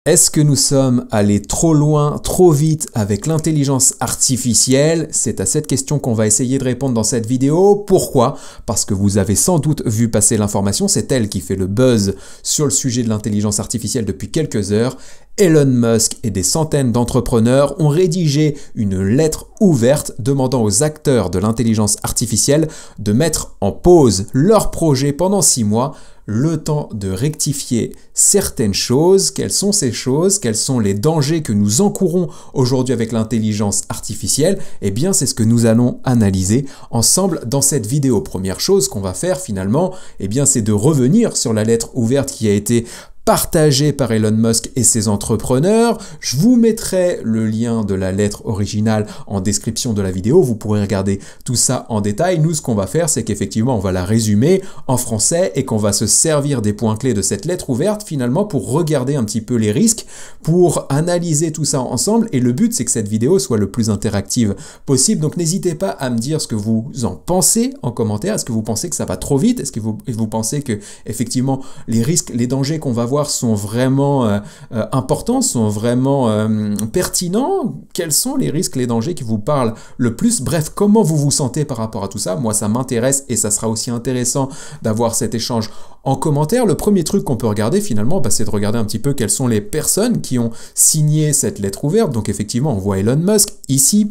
Est-ce que nous sommes allés trop loin, trop vite avec l'intelligence artificielle? C'est à cette question qu'on va essayer de répondre dans cette vidéo. Pourquoi? Parce que vous avez sans doute vu passer l'information, c'est elle qui fait le buzz sur le sujet de l'intelligence artificielle depuis quelques heures. Elon Musk et des centaines d'entrepreneurs ont rédigé une lettre ouverte demandant aux acteurs de l'intelligence artificielle de mettre en pause leur projet pendant 6 mois, le temps de rectifier certaines choses. Quelles sont ces choses? Quels sont les dangers que nous encourons aujourd'hui avec l'intelligence artificielle? Eh bien, c'est ce que nous allons analyser ensemble dans cette vidéo. Première chose qu'on va faire finalement, eh bien, c'est de revenir sur la lettre ouverte qui a été partagé par Elon Musk et ses entrepreneurs. Je vous mettrai le lien de la lettre originale en description de la vidéo. Vous pourrez regarder tout ça en détail. Nous, ce qu'on va faire, c'est qu'effectivement, on va la résumer en français et qu'on va se servir des points clés de cette lettre ouverte finalement pour regarder un petit peu les risques, pour analyser tout ça ensemble. Et le but, c'est que cette vidéo soit le plus interactive possible. Donc, n'hésitez pas à me dire ce que vous en pensez en commentaire. Est-ce que vous pensez que ça va trop vite? Est-ce que vous pensez que effectivement les risques, les dangers qu'on va voir sont vraiment importants, sont vraiment pertinents? Quels sont les risques, les dangers qui vous parlent le plus? Bref, comment vous vous sentez par rapport à tout ça? Moi, ça m'intéresse et ça sera aussi intéressant d'avoir cet échange en commentaire. Le premier truc qu'on peut regarder finalement, c'est de regarder un petit peu quelles sont les personnes qui ont signé cette lettre ouverte. Donc effectivement, on voit Elon Musk ici,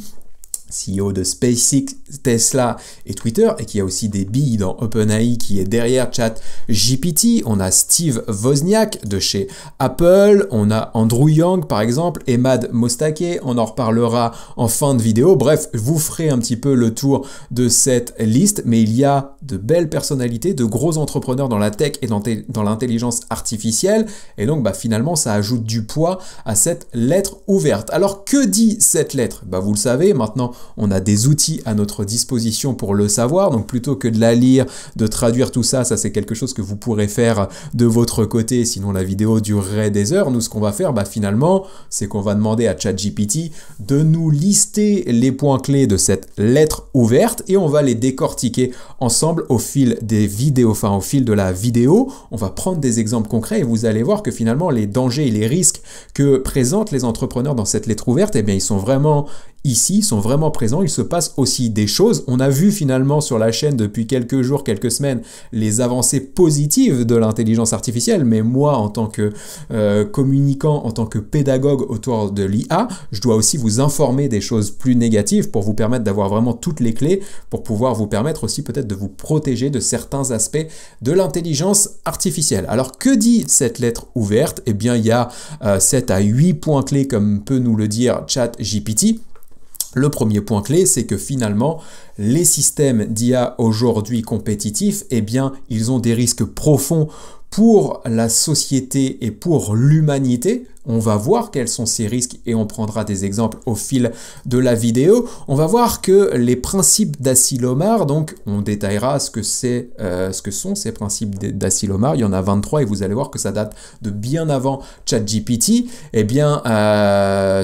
CEO de SpaceX, Tesla et Twitter, et qui a aussi des billes dans OpenAI qui est derrière ChatGPT. On a Steve Wozniak de chez Apple, on a Andrew Yang par exemple, Emad Mostaqueh, on en reparlera en fin de vidéo. Bref, vous ferez un petit peu le tour de cette liste, mais il y a de belles personnalités, de gros entrepreneurs dans la tech et dans l'intelligence artificielle, et donc finalement ça ajoute du poids à cette lettre ouverte. Alors que dit cette lettre? Vous le savez maintenant, on a des outils à notre disposition pour le savoir, donc plutôt que de la lire, de traduire tout ça, ça c'est quelque chose que vous pourrez faire de votre côté, sinon la vidéo durerait des heures. Nous, ce qu'on va faire finalement, c'est qu'on va demander à ChatGPT de nous lister les points clés de cette lettre ouverte et on va les décortiquer ensemble au fil des vidéos, au fil de la vidéo. On va prendre des exemples concrets et vous allez voir que finalement les dangers et les risques que présentent les entrepreneurs dans cette lettre ouverte, eh bien ils sont vraiment ici, ils sont vraiment présents. Il se passe aussi des choses. On a vu finalement sur la chaîne depuis quelques jours, quelques semaines, les avancées positives de l'intelligence artificielle. Mais moi, en tant que communicant, en tant que pédagogue autour de l'IA, je dois aussi vous informer des choses plus négatives pour vous permettre d'avoir vraiment toutes les clés, pour pouvoir vous permettre aussi peut-être de vous protéger de certains aspects de l'intelligence artificielle. Alors, que dit cette lettre ouverte? Eh bien, il y a 7 à 8 points clés, comme peut nous le dire ChatGPT. Le premier point clé, c'est que finalement, les systèmes d'IA aujourd'hui compétitifs, eh bien, ils ont des risques profonds pour la société et pour l'humanité. On va voir quels sont ces risques et on prendra des exemples au fil de la vidéo. On va voir que les principes d'Asilomar, donc on détaillera ce que sont ces principes d'Asilomar. Il y en a 23 et vous allez voir que ça date de bien avant ChatGPT. Eh bien,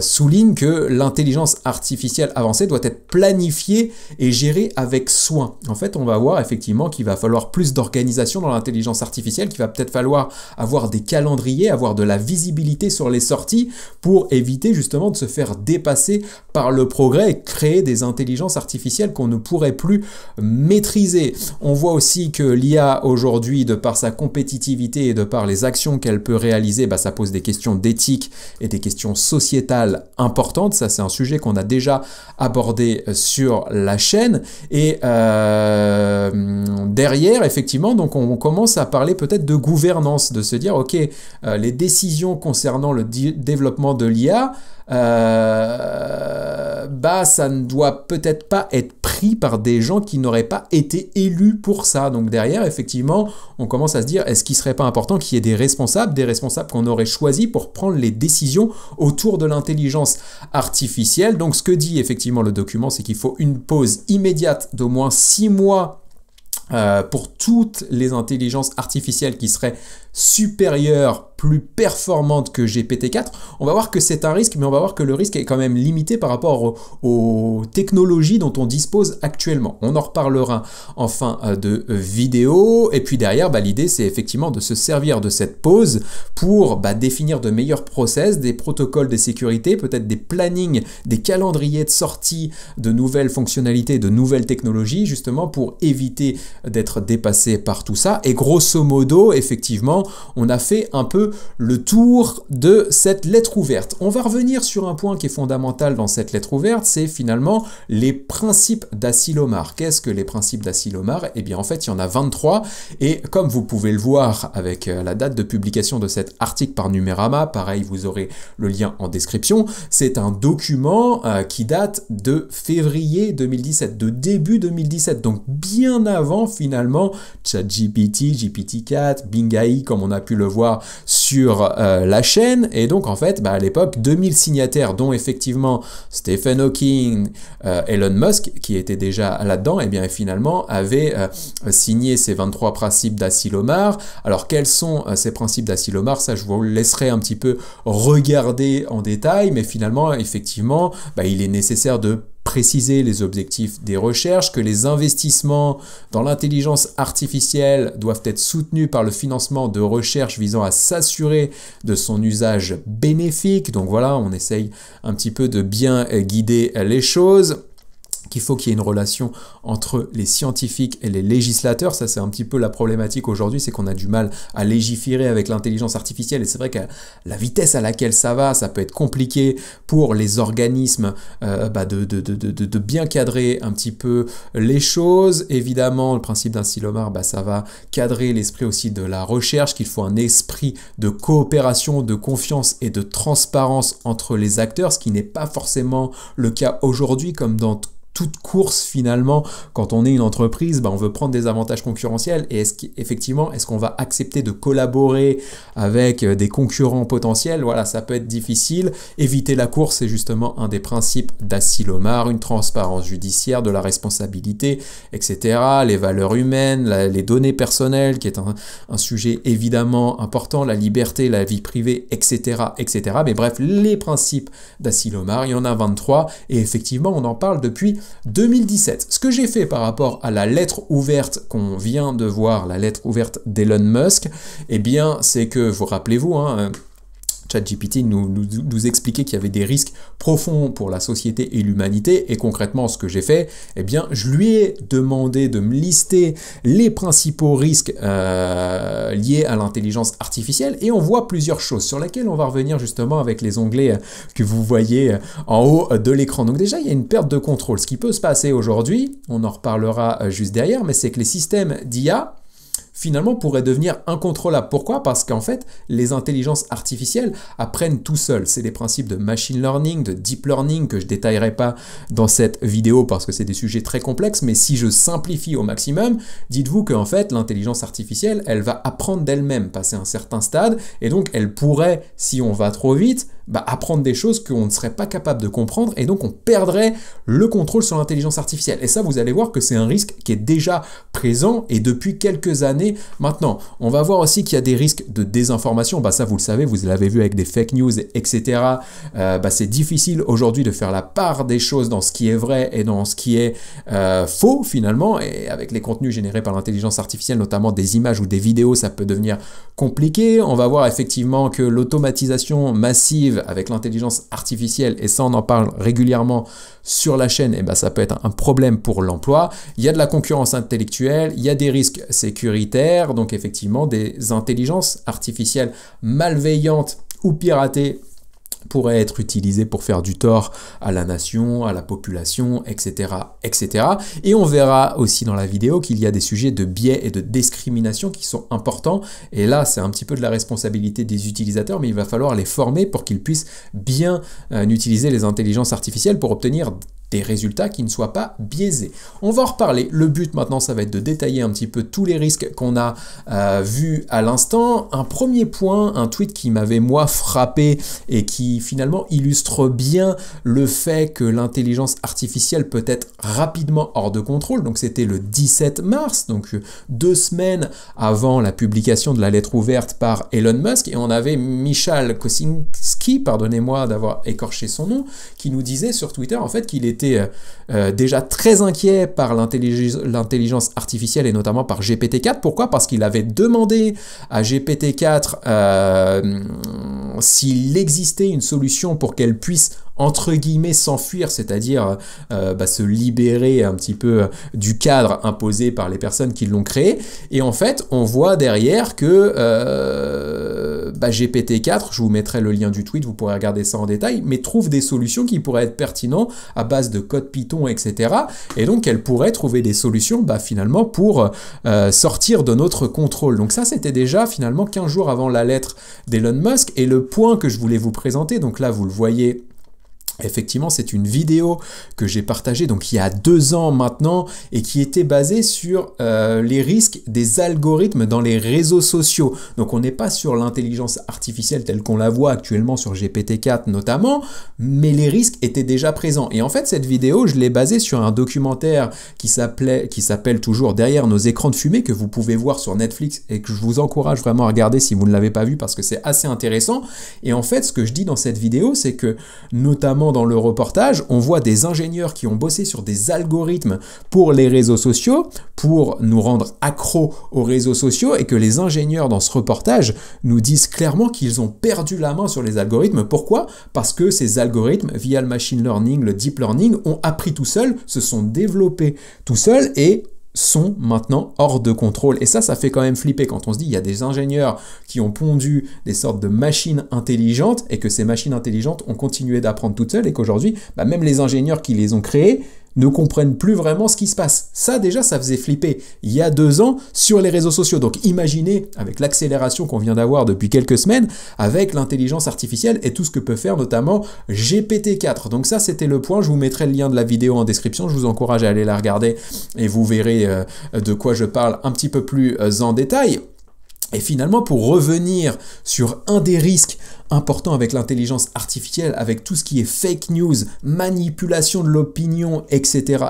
souligne que l'intelligence artificielle avancée doit être planifiée et gérée avec soin. En fait, on va voir effectivement qu'il va falloir plus d'organisation dans l'intelligence artificielle, qu'il va peut-être falloir avoir des calendriers, avoir de la visibilité sur les sorties pour éviter justement de se faire dépasser par le progrès et créer des intelligences artificielles qu'on ne pourrait plus maîtriser. On voit aussi que l'IA aujourd'hui, de par sa compétitivité et de par les actions qu'elle peut réaliser, ça pose des questions d'éthique et des questions sociétales importantes. Ça, c'est un sujet qu'on a déjà abordé sur la chaîne. Et derrière, effectivement, donc on commence à parler peut-être de gouvernance, de se dire, ok, les décisions concernant le développement de l'IA, ça ne doit peut-être pas être pris par des gens qui n'auraient pas été élus pour ça. Donc derrière, effectivement, on commence à se dire, est-ce qu'il ne serait pas important qu'il y ait des responsables qu'on aurait choisis pour prendre les décisions autour de l'intelligence artificielle. Donc ce que dit effectivement le document, c'est qu'il faut une pause immédiate d'au moins 6 mois pour toutes les intelligences artificielles qui seraient supérieure, plus performante que GPT-4, on va voir que c'est un risque, mais on va voir que le risque est quand même limité par rapport aux technologies dont on dispose actuellement. On en reparlera en fin de vidéo, et puis derrière, l'idée c'est effectivement de se servir de cette pause pour définir de meilleurs process, des protocoles de sécurité, peut-être des plannings, des calendriers de sortie de nouvelles fonctionnalités, de nouvelles technologies, justement pour éviter d'être dépassé par tout ça. Et grosso modo, effectivement, on a fait un peu le tour de cette lettre ouverte. On va revenir sur un point qui est fondamental dans cette lettre ouverte, c'est finalement les principes d'Asilomar. Qu'est-ce que les principes d'Asilomar? Eh bien en fait il y en a 23 et comme vous pouvez le voir avec la date de publication de cet article par Numérama, pareil vous aurez le lien en description, c'est un document qui date de février 2017, de début 2017, donc bien avant finalement ChatGPT, GPT-4, Bing AI comme on a pu le voir sur la chaîne. Et donc en fait à l'époque 2000 signataires dont effectivement Stephen Hawking, Elon Musk qui était déjà là-dedans, et bien finalement avaient signé ces 23 principes d'Asilomar. Alors quels sont ces principes d'Asilomar? Ça je vous laisserai un petit peu regarder en détail, mais finalement effectivement il est nécessaire de préciser les objectifs des recherches, que les investissements dans l'intelligence artificielle doivent être soutenus par le financement de recherches visant à s'assurer de son usage bénéfique. Donc voilà, on essaye un petit peu de bien guider les choses. Qu'il faut qu'il y ait une relation entre les scientifiques et les législateurs. Ça, c'est un petit peu la problématique aujourd'hui, c'est qu'on a du mal à légiférer avec l'intelligence artificielle et c'est vrai que la vitesse à laquelle ça va, ça peut être compliqué pour les organismes de bien cadrer un petit peu les choses. Évidemment, le principe d'Asilomar, ça va cadrer l'esprit aussi de la recherche, qu'il faut un esprit de coopération, de confiance et de transparence entre les acteurs, ce qui n'est pas forcément le cas aujourd'hui, comme dans toute course finalement, quand on est une entreprise, on veut prendre des avantages concurrentiels et est-ce qu'on va accepter de collaborer avec des concurrents potentiels? Voilà, ça peut être difficile. Éviter la course, c'est justement un des principes d'Asilomar, une transparence judiciaire, de la responsabilité, etc. Les valeurs humaines, les données personnelles, qui est un sujet évidemment important, la liberté, la vie privée, etc., etc. Mais bref, les principes d'Asilomar, il y en a 23 et effectivement, on en parle depuis 2017. Ce que j'ai fait par rapport à la lettre ouverte qu'on vient de voir, la lettre ouverte d'Elon Musk, eh bien, c'est que, vous rappelez-vous, ChatGPT nous expliquait qu'il y avait des risques profonds pour la société et l'humanité, et concrètement ce que j'ai fait, eh bien je lui ai demandé de me lister les principaux risques liés à l'intelligence artificielle, et on voit plusieurs choses sur lesquelles on va revenir justement avec les onglets que vous voyez en haut de l'écran. Donc déjà il y a une perte de contrôle. Ce qui peut se passer aujourd'hui, on en reparlera juste derrière, mais c'est que les systèmes d'IA finalement pourrait devenir incontrôlable. Pourquoi? Parce qu'en fait, les intelligences artificielles apprennent tout seules. C'est les principes de machine learning, de deep learning que je détaillerai pas dans cette vidéo parce que c'est des sujets très complexes, mais si je simplifie au maximum, dites-vous qu'en fait, l'intelligence artificielle, elle va apprendre d'elle-même, passer un certain stade, et donc elle pourrait, si on va trop vite, apprendre des choses qu'on ne serait pas capable de comprendre, et donc on perdrait le contrôle sur l'intelligence artificielle. Et ça, vous allez voir que c'est un risque qui est déjà présent, et depuis quelques années maintenant. On va voir aussi qu'il y a des risques de désinformation. Ça, vous le savez, vous l'avez vu avec des fake news, etc. C'est difficile aujourd'hui de faire la part des choses dans ce qui est vrai et dans ce qui est faux, finalement. Et avec les contenus générés par l'intelligence artificielle, notamment des images ou des vidéos, ça peut devenir compliqué. On va voir effectivement que l'automatisation massive avec l'intelligence artificielle, et ça, on en parle régulièrement sur la chaîne, ça peut être un problème pour l'emploi. Il y a de la concurrence intellectuelle, il y a des risques sécuritaires, donc effectivement des intelligences artificielles malveillantes ou piratées pourraient être utilisées pour faire du tort à la nation, à la population, etc., etc. Et on verra aussi dans la vidéo qu'il y a des sujets de biais et de discrimination qui sont importants. Et là, c'est un petit peu de la responsabilité des utilisateurs, mais il va falloir les former pour qu'ils puissent bien utiliser les intelligences artificielles pour obtenir des résultats qui ne soient pas biaisés. On va en reparler. Le but maintenant, ça va être de détailler un petit peu tous les risques qu'on a vus à l'instant. Un premier point, un tweet qui m'avait moi frappé et qui finalement illustre bien le fait que l'intelligence artificielle peut être rapidement hors de contrôle. Donc c'était le 17 mars, donc 2 semaines avant la publication de la lettre ouverte par Elon Musk, et on avait Michal Kosinski, pardonnez-moi d'avoir écorché son nom, qui nous disait sur Twitter en fait qu'il était déjà très inquiet par l'intelligence artificielle et notamment par GPT-4. Pourquoi? Parce qu'il avait demandé à GPT-4 s'il existait une solution pour qu'elle puisse entre guillemets s'enfuir, c'est-à-dire se libérer un petit peu du cadre imposé par les personnes qui l'ont créé. Et en fait, on voit derrière que GPT-4, je vous mettrai le lien du tweet, vous pourrez regarder ça en détail, mais trouve des solutions qui pourraient être pertinentes à base de code Python, etc. Et donc, elle pourrait trouver des solutions finalement pour sortir de notre contrôle. Donc ça, c'était déjà finalement 15 jours avant la lettre d'Elon Musk. Et le point que je voulais vous présenter, donc là, vous le voyez, effectivement, c'est une vidéo que j'ai partagée donc il y a 2 ans maintenant et qui était basée sur les risques des algorithmes dans les réseaux sociaux. Donc on n'est pas sur l'intelligence artificielle telle qu'on la voit actuellement sur GPT-4 notamment, mais les risques étaient déjà présents. Et en fait, cette vidéo, je l'ai basée sur un documentaire qui s'appelle toujours Derrière nos écrans de fumée, que vous pouvez voir sur Netflix et que je vous encourage vraiment à regarder si vous ne l'avez pas vu parce que c'est assez intéressant. Et en fait, ce que je dis dans cette vidéo, c'est que notamment dans le reportage, on voit des ingénieurs qui ont bossé sur des algorithmes pour les réseaux sociaux, pour nous rendre accros aux réseaux sociaux, et que les ingénieurs dans ce reportage nous disent clairement qu'ils ont perdu la main sur les algorithmes. Pourquoi? Parce que ces algorithmes, via le machine learning, le deep learning, ont appris tout seuls, se sont développés tout seuls et sont maintenant hors de contrôle. Et ça fait quand même flipper quand on se dit il y a des ingénieurs qui ont pondu des sortes de machines intelligentes et que ces machines intelligentes ont continué d'apprendre toutes seules et qu'aujourd'hui, même les ingénieurs qui les ont créées ne comprennent plus vraiment ce qui se passe. Ça déjà, ça faisait flipper il y a 2 ans sur les réseaux sociaux. Donc imaginez avec l'accélération qu'on vient d'avoir depuis quelques semaines avec l'intelligence artificielle et tout ce que peut faire notamment GPT-4. Donc ça, c'était le point. Je vous mettrai le lien de la vidéo en description. Je vous encourage à aller la regarder et vous verrez de quoi je parle un petit peu plus en détail. Et finalement, pour revenir sur un des risques importants avec l'intelligence artificielle, avec tout ce qui est fake news, manipulation de l'opinion, etc.,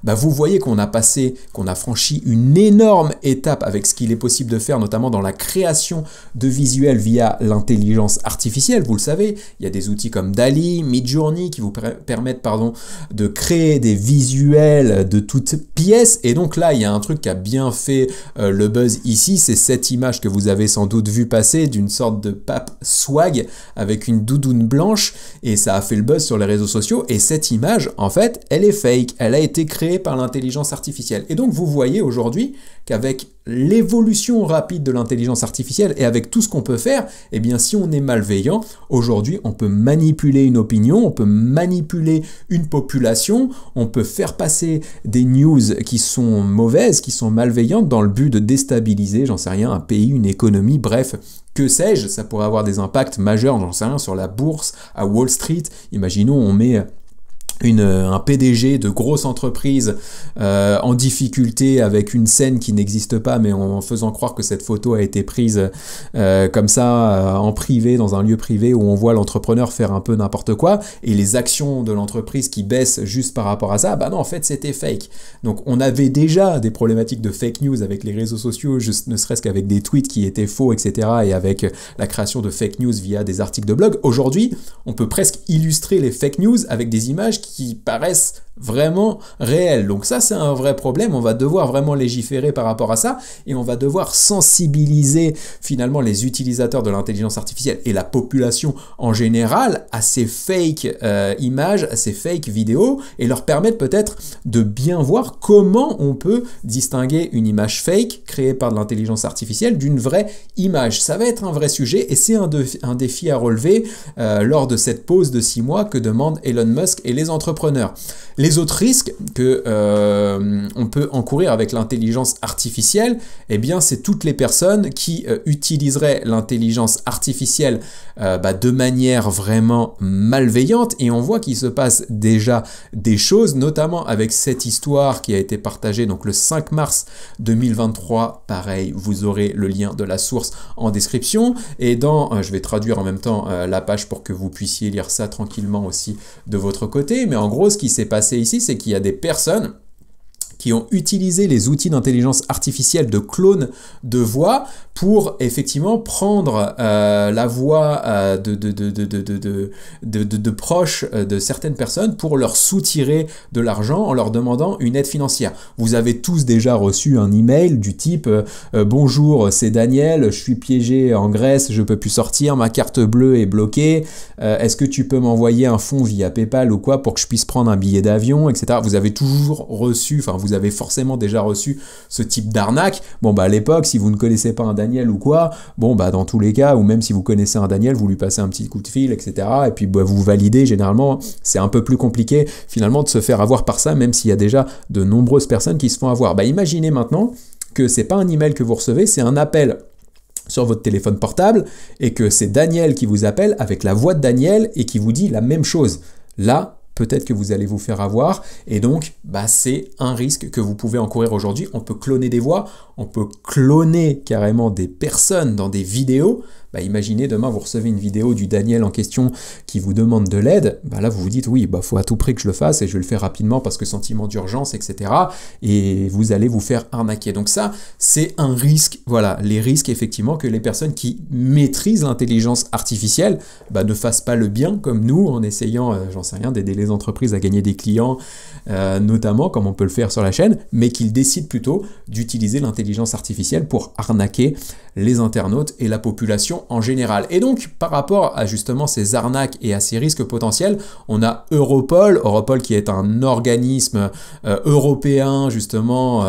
vous voyez qu'on a franchi une énorme étape avec ce qu'il est possible de faire, notamment dans la création de visuels via l'intelligence artificielle. Vous le savez, il y a des outils comme DALL-E, Midjourney qui vous permettent de créer des visuels de toutes pièces. Et donc là, il y a un truc qui a bien fait le buzz ici, c'est cette image que vous avez sans doute vu passer d'une sorte de pape swag avec une doudoune blanche, et ça a fait le buzz sur les réseaux sociaux. Et cette image, en fait, elle est fake, elle a été créée par l'intelligence artificielle. Et donc vous voyez aujourd'hui qu'avec l'évolution rapide de l'intelligence artificielle et avec tout ce qu'on peut faire, eh bien si on est malveillant, aujourd'hui on peut manipuler une opinion, on peut manipuler une population, on peut faire passer des news qui sont mauvaises, qui sont malveillantes dans le but de déstabiliser, j'en sais rien, un pays, une économie, bref, que sais-je, ça pourrait avoir des impacts majeurs, j'en sais rien, sur la bourse, à Wall Street. Imaginons on met un PDG de grosse entreprise en difficulté avec une scène qui n'existe pas, mais en faisant croire que cette photo a été prise comme ça en privé, dans un lieu privé où on voit l'entrepreneur faire un peu n'importe quoi, et les actions de l'entreprise qui baissent juste par rapport à ça, non, en fait c'était fake. Donc on avait déjà des problématiques de fake news avec les réseaux sociaux, ne serait-ce qu'avec des tweets qui étaient faux, etc., et avec la création de fake news via des articles de blog. Aujourd'hui, on peut presque illustrer les fake news avec des images qui paraissent vraiment réels. Donc ça, c'est un vrai problème. On va devoir vraiment légiférer par rapport à ça, et on va devoir sensibiliser finalement les utilisateurs de l'intelligence artificielle et la population en général à ces fake images, à ces fake vidéos, et leur permettre peut-être de bien voir comment on peut distinguer une image fake créée par de l'intelligence artificielle d'une vraie image. Ça va être un vrai sujet, et c'est un défi à relever lors de cette pause de 6 mois que demandent Elon Musk et les entrepreneurs. Les autres risques que on peut encourir avec l'intelligence artificielle, eh bien c'est toutes les personnes qui utiliseraient l'intelligence artificielle de manière vraiment malveillante, et on voit qu'il se passe déjà des choses, notamment avec cette histoire qui a été partagée donc le 5 mars 2023, pareil, vous aurez le lien de la source en description, et je vais traduire en même temps la page pour que vous puissiez lire ça tranquillement aussi de votre côté, mais en gros ce qui s'est passé ici, c'est qu'il y a des personnes qui ont utilisé les outils d'intelligence artificielle de clone de voix pour effectivement prendre la voix de proches de certaines personnes pour leur soutirer de l'argent en leur demandant une aide financière. Vous avez tous déjà reçu un email du type bonjour, c'est Daniel, je suis piégé en Grèce, je peux plus sortir, ma carte bleue est bloquée, est-ce que tu peux m'envoyer un fonds via PayPal ou quoi pour que je puisse prendre un billet d'avion, etc. Vous avez toujours reçu, enfin vous avez forcément déjà reçu ce type d'arnaque. Bon à l'époque, si vous ne connaissez pas un Daniel ou quoi, dans tous les cas, ou même si vous connaissez un Daniel, vous lui passez un petit coup de fil, etc. Et puis vous validez. Généralement, c'est un peu plus compliqué finalement de se faire avoir par ça, même s'il y a déjà de nombreuses personnes qui se font avoir. Imaginez maintenant que c'est pas un email que vous recevez, c'est un appel sur votre téléphone portable, et que c'est Daniel qui vous appelle avec la voix de Daniel et qui vous dit la même chose. Là, peut-être que vous allez vous faire avoir, et donc c'est un risque que vous pouvez encourir aujourd'hui. On peut cloner des voix, on peut cloner carrément des personnes dans des vidéos. Imaginez demain vous recevez une vidéo du Daniel en question qui vous demande de l'aide, là vous vous dites oui, faut à tout prix que je le fasse, et je vais le faire rapidement parce que sentiment d'urgence, etc. Et vous allez vous faire arnaquer. Donc ça, c'est un risque, voilà, les risques effectivement que les personnes qui maîtrisent l'intelligence artificielle ne fassent pas le bien comme nous en essayant, j'en sais rien, d'aider les entreprises à gagner des clients, notamment comme on peut le faire sur la chaîne, mais qu'ils décident plutôt d'utiliser l'intelligence artificielle pour arnaquer les internautes et la population en général. Et donc, par rapport à justement ces arnaques et à ces risques potentiels, on a Europol qui est un organisme européen justement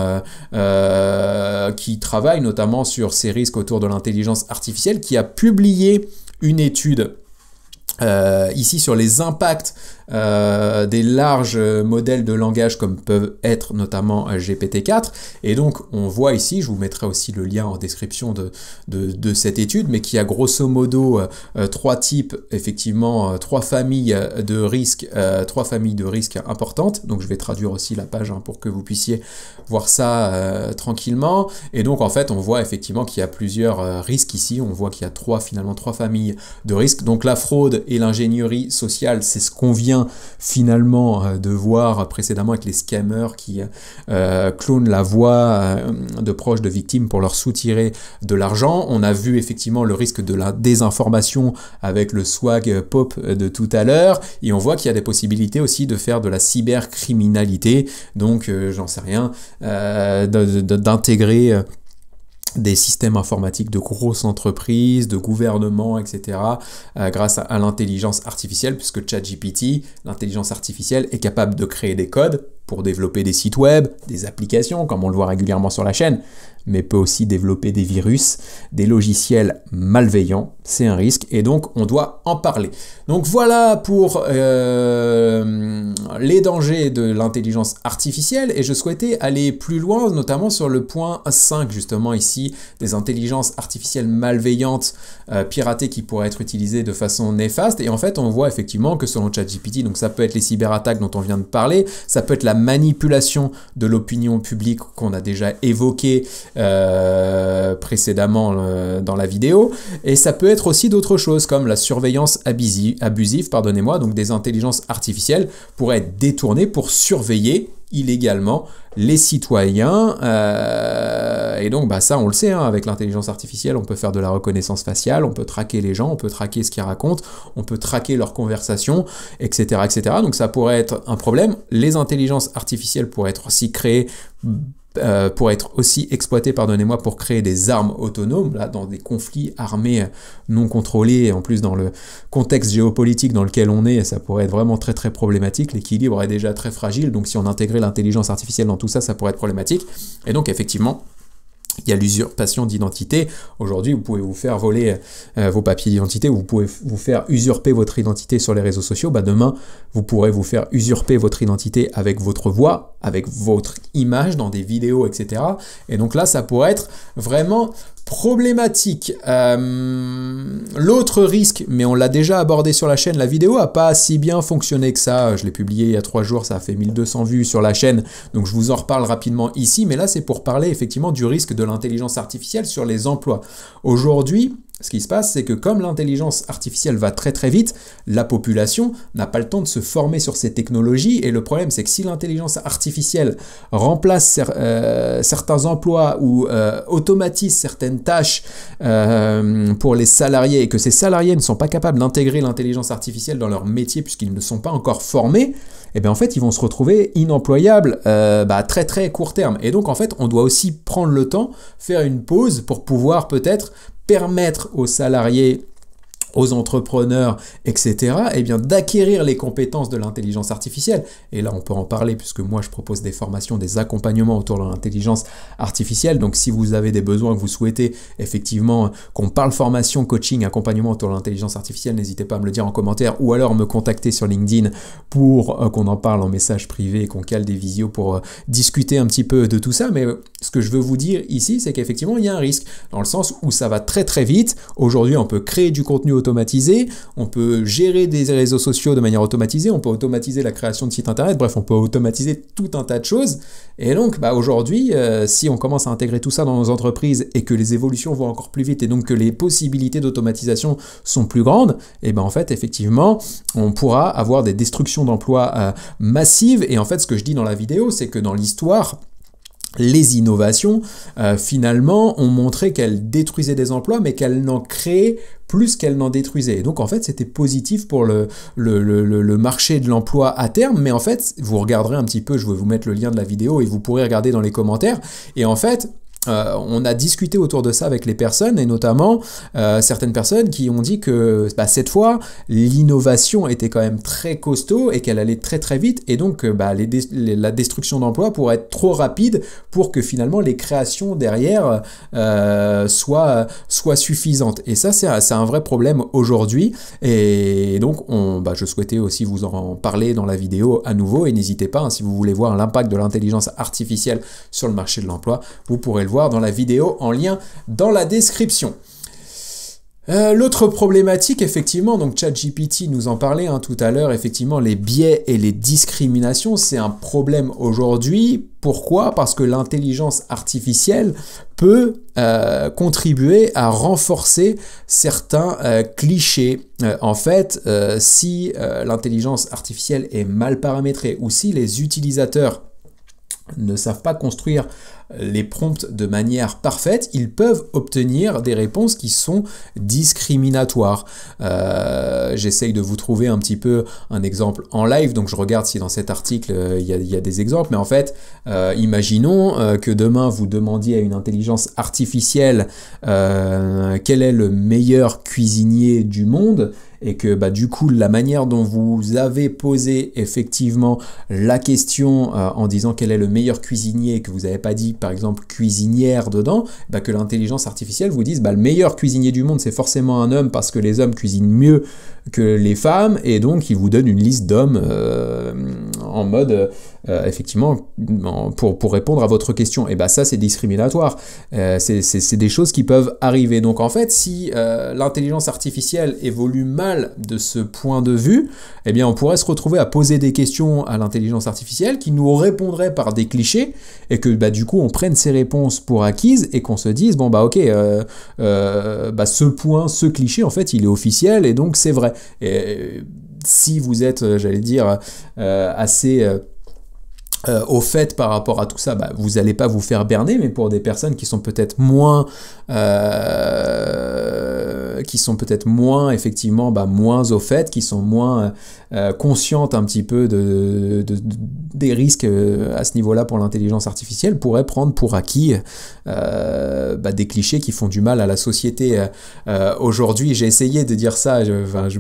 qui travaille notamment sur ces risques autour de l'intelligence artificielle, qui a publié une étude ici sur les impacts des larges modèles de langage comme peuvent être notamment GPT-4, et donc on voit ici, je vous mettrai aussi le lien en description de cette étude, mais qui a grosso modo trois types, effectivement trois familles de risques importantes. Donc je vais traduire aussi la page pour que vous puissiez voir ça tranquillement. Et donc en fait on voit effectivement qu'il y a plusieurs risques ici, on voit qu'il y a finalement trois familles de risques. Donc la fraude et l'ingénierie sociale, c'est ce qu'on vient finalement de voir précédemment avec les scammers qui clonent la voix de proches de victimes pour leur soutirer de l'argent. On a vu effectivement le risque de la désinformation avec le swag pop de tout à l'heure, et on voit qu'il y a des possibilités aussi de faire de la cybercriminalité, donc j'en sais rien, d'intégrer des systèmes informatiques de grosses entreprises, de gouvernements, etc. Grâce à l'intelligence artificielle, puisque ChatGPT, l'intelligence artificielle, est capable de créer des codes pour développer des sites web, des applications, comme on le voit régulièrement sur la chaîne, mais peut aussi développer des virus, des logiciels malveillants. C'est un risque, et donc on doit en parler. Donc voilà pour les dangers de l'intelligence artificielle, et je souhaitais aller plus loin, notamment sur le point 5, justement ici, des intelligences artificielles malveillantes, piratées, qui pourraient être utilisées de façon néfaste. Et en fait, on voit effectivement que selon ChatGPT, donc ça peut être les cyberattaques dont on vient de parler, ça peut être la manipulation de l'opinion publique qu'on a déjà évoqué précédemment dans la vidéo, et ça peut être aussi d'autres choses comme la surveillance abusive, donc des intelligences artificielles pourraient être détournées pour surveiller illégalement les citoyens, et donc ça on le sait, avec l'intelligence artificielle on peut faire de la reconnaissance faciale, on peut traquer les gens, on peut traquer ce qu'ils racontent, on peut traquer leurs conversations, etc., etc. Donc ça pourrait être un problème. Les intelligences artificielles pourraient être aussi créées, pour être aussi exploité, pardonnez-moi, pour créer des armes autonomes, là, dans des conflits armés non contrôlés, en plus dans le contexte géopolitique dans lequel on est, ça pourrait être vraiment très très problématique. L'équilibre est déjà très fragile, donc si on intégrait l'intelligence artificielle dans tout ça, ça pourrait être problématique. Et donc effectivement, Il y a l'usurpation d'identité. Aujourd'hui, vous pouvez vous faire voler vos papiers d'identité, vous pouvez vous faire usurper votre identité sur les réseaux sociaux. Bah, demain, vous pourrez vous faire usurper votre identité avec votre voix, avec votre image dans des vidéos, etc. Et donc là, ça pourrait être vraiment problématique. L'autre risque, mais on l'a déjà abordé sur la chaîne, la vidéo n'a pas si bien fonctionné que ça. Je l'ai publié il y a 3 jours, ça a fait 1200 vues sur la chaîne, donc je vous en reparle rapidement ici, mais là c'est pour parler effectivement du risque de l'intelligence artificielle sur les emplois. Aujourd'hui, ce qui se passe, c'est que comme l'intelligence artificielle va très très vite, la population n'a pas le temps de se former sur ces technologies, et le problème c'est que si l'intelligence artificielle remplace certains emplois ou automatise certaines tâches pour les salariés, et que ces salariés ne sont pas capables d'intégrer l'intelligence artificielle dans leur métier puisqu'ils ne sont pas encore formés, et bien en fait ils vont se retrouver inemployables à très très court terme. Et donc en fait on doit aussi prendre le temps, faire une pause pour pouvoir peut-être permettre aux salariés, aux entrepreneurs, etc., eh bien, d'acquérir les compétences de l'intelligence artificielle. Et là, on peut en parler puisque moi, je propose des formations, des accompagnements autour de l'intelligence artificielle. Donc, si vous avez des besoins, que vous souhaitez effectivement qu'on parle formation, coaching, accompagnement autour de l'intelligence artificielle, n'hésitez pas à me le dire en commentaire ou alors me contacter sur LinkedIn pour qu'on en parle en message privé et qu'on cale des visios pour discuter un petit peu de tout ça. Mais ce que je veux vous dire ici, c'est qu'effectivement, il y a un risque dans le sens où ça va très très vite. Aujourd'hui, on peut créer du contenu automatisé, on peut gérer des réseaux sociaux de manière automatisée, on peut automatiser la création de sites internet, bref, on peut automatiser tout un tas de choses. Et donc, aujourd'hui, si on commence à intégrer tout ça dans nos entreprises et que les évolutions vont encore plus vite et donc que les possibilités d'automatisation sont plus grandes, et en fait, effectivement, on pourra avoir des destructions d'emplois massives. Et en fait, ce que je dis dans la vidéo, c'est que dans l'histoire, les innovations, finalement, ont montré qu'elles détruisaient des emplois, mais qu'elles n'en créaient plus qu'elles n'en détruisaient. Et donc, en fait, c'était positif pour le marché de l'emploi à terme. Mais en fait, vous regarderez un petit peu, je vais vous mettre le lien de la vidéo et vous pourrez regarder dans les commentaires. Et en fait, on a discuté autour de ça avec les personnes, et notamment certaines personnes qui ont dit que cette fois, l'innovation était quand même très costaud et qu'elle allait très très vite, et donc la destruction d'emplois pourrait être trop rapide pour que finalement les créations derrière soient suffisantes. Et ça, c'est un vrai problème aujourd'hui, et donc je souhaitais aussi vous en parler dans la vidéo à nouveau, et n'hésitez pas, si vous voulez voir l'impact de l'intelligence artificielle sur le marché de l'emploi, vous pourrez le voir dans la vidéo en lien dans la description. L'autre problématique, effectivement, donc ChatGPT nous en parlait tout à l'heure, effectivement, les biais et les discriminations, c'est un problème aujourd'hui. Pourquoi? Parce que l'intelligence artificielle peut contribuer à renforcer certains clichés. En fait, si l'intelligence artificielle est mal paramétrée ou si les utilisateurs ne savent pas construire les prompts de manière parfaite, ils peuvent obtenir des réponses qui sont discriminatoires. J'essaye de vous trouver un petit peu un exemple en live, donc je regarde si dans cet article il y a des exemples, mais en fait, imaginons que demain vous demandiez à une intelligence artificielle quel est le meilleur cuisinier du monde, et que du coup la manière dont vous avez posé effectivement la question en disant quel est le meilleur cuisinier, et que vous n'avez pas dit par exemple cuisinière dedans, que l'intelligence artificielle vous dise le meilleur cuisinier du monde c'est forcément un homme parce que les hommes cuisinent mieux que les femmes, et donc il vous donne une liste d'hommes en mode effectivement pour répondre à votre question. Et ça c'est discriminatoire, c'est des choses qui peuvent arriver. Donc en fait, si l'intelligence artificielle évolue mal de ce point de vue, eh bien on pourrait se retrouver à poser des questions à l'intelligence artificielle qui nous répondrait par des clichés, et que du coup on prenne ces réponses pour acquises et qu'on se dise ok, ce cliché en fait il est officiel et donc c'est vrai. Et si vous êtes, j'allais dire, assez au fait par rapport à tout ça, vous n'allez pas vous faire berner, mais pour des personnes qui sont peut-être moins effectivement moins au fait, qui sont moins conscientes un petit peu des risques à ce niveau-là pour l'intelligence artificielle, pourraient prendre pour acquis des clichés qui font du mal à la société aujourd'hui. J'ai essayé de dire ça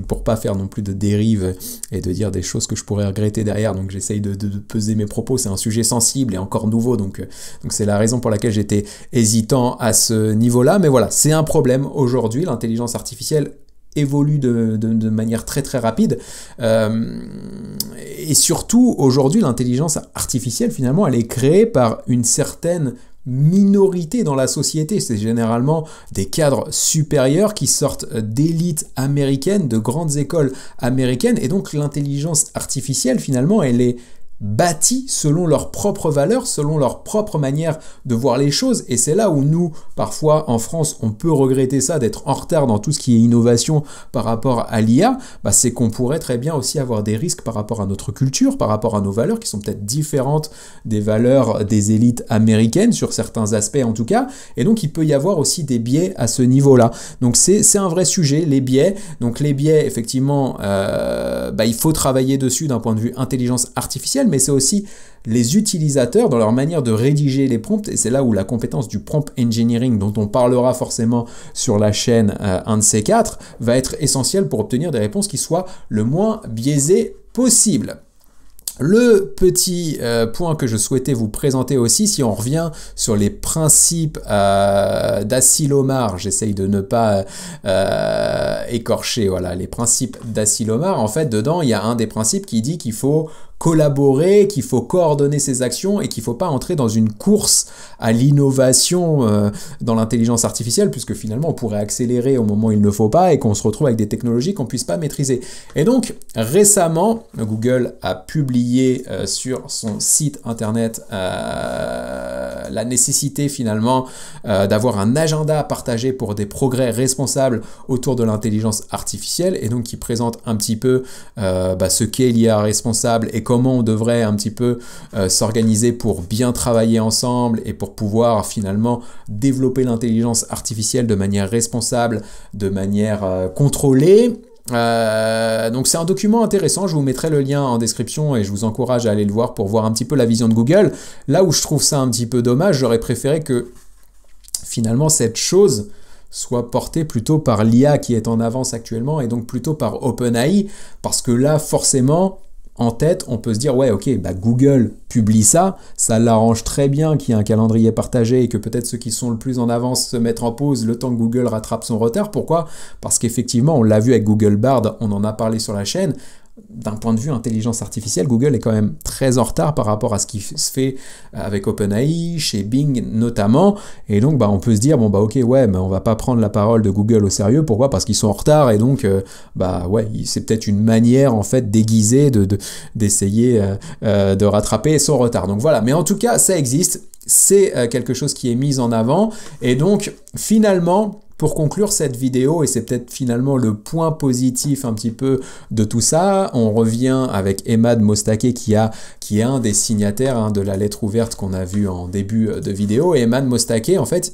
pour pas faire non plus de dérive et de dire des choses que je pourrais regretter derrière, donc j'essaye de peser mes propos propos, c'est un sujet sensible et encore nouveau, donc c'est la raison pour laquelle j'étais hésitant à ce niveau-là. Mais voilà, c'est un problème aujourd'hui, l'intelligence artificielle évolue de manière très très rapide et surtout aujourd'hui l'intelligence artificielle finalement elle est créée par une certaine minorité dans la société, c'est généralement des cadres supérieurs qui sortent d'élites américaines, de grandes écoles américaines, et donc l'intelligence artificielle finalement elle est bâtis selon leurs propres valeurs, selon leur propre manière de voir les choses. Et c'est là où nous, parfois en France, on peut regretter ça, d'être en retard dans tout ce qui est innovation par rapport à l'IA, c'est qu'on pourrait très bien aussi avoir des risques par rapport à notre culture, par rapport à nos valeurs, qui sont peut-être différentes des valeurs des élites américaines, sur certains aspects en tout cas. Et donc il peut y avoir aussi des biais à ce niveau-là. Donc c'est un vrai sujet, les biais. Donc les biais, effectivement, il faut travailler dessus d'un point de vue intelligence artificielle, mais c'est aussi les utilisateurs dans leur manière de rédiger les prompts, et c'est là où la compétence du prompt engineering, dont on parlera forcément sur la chaîne, un de ces quatre, va être essentielle pour obtenir des réponses qui soient le moins biaisées possible. Le petit point que je souhaitais vous présenter aussi, si on revient sur les principes d'Asilomar, j'essaye de ne pas écorcher, voilà, les principes d'Asilomar, en fait, dedans, il y a un des principes qui dit qu'il faut collaborer, qu'il faut coordonner ses actions et qu'il ne faut pas entrer dans une course à l'innovation dans l'intelligence artificielle, puisque finalement on pourrait accélérer au moment où il ne faut pas et qu'on se retrouve avec des technologies qu'on ne puisse pas maîtriser. Et donc récemment, Google a publié sur son site internet la nécessité finalement d'avoir un agenda partagé pour des progrès responsables autour de l'intelligence artificielle, et donc qui présente un petit peu ce qu'est l'IA responsable et comment on devrait un petit peu s'organiser pour bien travailler ensemble et pour pouvoir finalement développer l'intelligence artificielle de manière responsable, de manière contrôlée. Donc c'est un document intéressant, je vous mettrai le lien en description et je vous encourage à aller le voir pour voir un petit peu la vision de Google. Là où je trouve ça un petit peu dommage, j'aurais préféré que finalement cette chose soit portée plutôt par l'IA qui est en avance actuellement et donc plutôt par OpenAI, parce que là forcément en tête, on peut se dire, ouais, ok, Google publie ça l'arrange très bien qu'il y ait un calendrier partagé et que peut-être ceux qui sont le plus en avance se mettent en pause le temps que Google rattrape son retard. Pourquoi? Parce qu'effectivement, on l'a vu avec Google Bard, on en a parlé sur la chaîne, d'un point de vue intelligence artificielle, Google est quand même très en retard par rapport à ce qui se fait avec OpenAI, chez Bing notamment, et donc on peut se dire, ok, ouais, mais on va pas prendre la parole de Google au sérieux. Pourquoi? Parce qu'ils sont en retard, et donc, ouais, c'est peut-être une manière, en fait, déguisée d'essayer de rattraper son retard. Donc voilà, mais en tout cas, ça existe, c'est quelque chose qui est mis en avant, et donc, finalement, pour conclure cette vidéo, et c'est peut-être finalement le point positif un petit peu de tout ça, on revient avec Emad Mostaquet qui est un des signataires de la lettre ouverte qu'on a vue en début de vidéo. Et Emad Mostaquet, en fait,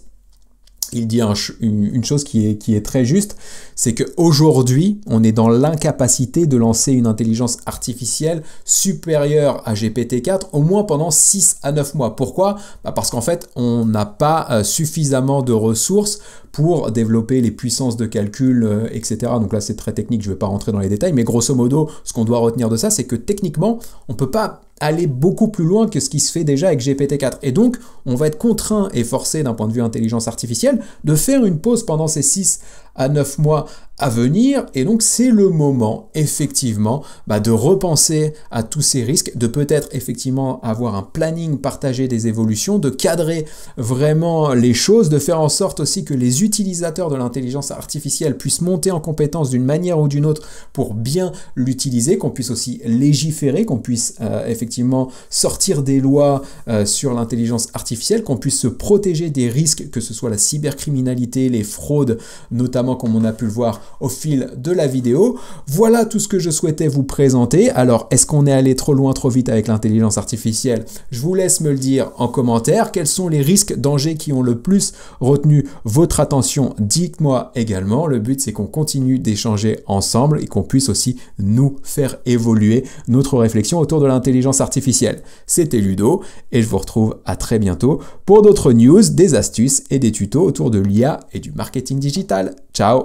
il dit une chose qui est très juste, c'est qu'aujourd'hui, on est dans l'incapacité de lancer une intelligence artificielle supérieure à GPT-4 au moins pendant 6 à 9 mois. Pourquoi? Parce qu'en fait, on n'a pas suffisamment de ressources pour développer les puissances de calcul, etc. Donc là, c'est très technique, je ne vais pas rentrer dans les détails, mais grosso modo, ce qu'on doit retenir de ça, c'est que techniquement, on ne peut pas aller beaucoup plus loin que ce qui se fait déjà avec GPT-4. Et donc, on va être contraint et forcé d'un point de vue intelligence artificielle de faire une pause pendant ces 6 à 9 mois à venir, et donc c'est le moment effectivement de repenser à tous ces risques, de peut-être effectivement avoir un planning partagé des évolutions, de cadrer vraiment les choses, de faire en sorte aussi que les utilisateurs de l'intelligence artificielle puissent monter en compétence d'une manière ou d'une autre pour bien l'utiliser, qu'on puisse aussi légiférer, qu'on puisse effectivement sortir des lois sur l'intelligence artificielle, qu'on puisse se protéger des risques, que ce soit la cybercriminalité, les fraudes notamment, comme on a pu le voir au fil de la vidéo. Voilà tout ce que je souhaitais vous présenter. Alors, est-ce qu'on est allé trop loin, trop vite avec l'intelligence artificielle? Je vous laisse me le dire en commentaire. Quels sont les risques, dangers qui ont le plus retenu votre attention? Dites-moi également. Le but, c'est qu'on continue d'échanger ensemble et qu'on puisse aussi nous faire évoluer notre réflexion autour de l'intelligence artificielle. C'était Ludo et je vous retrouve à très bientôt pour d'autres news, des astuces et des tutos autour de l'IA et du marketing digital. Ciao!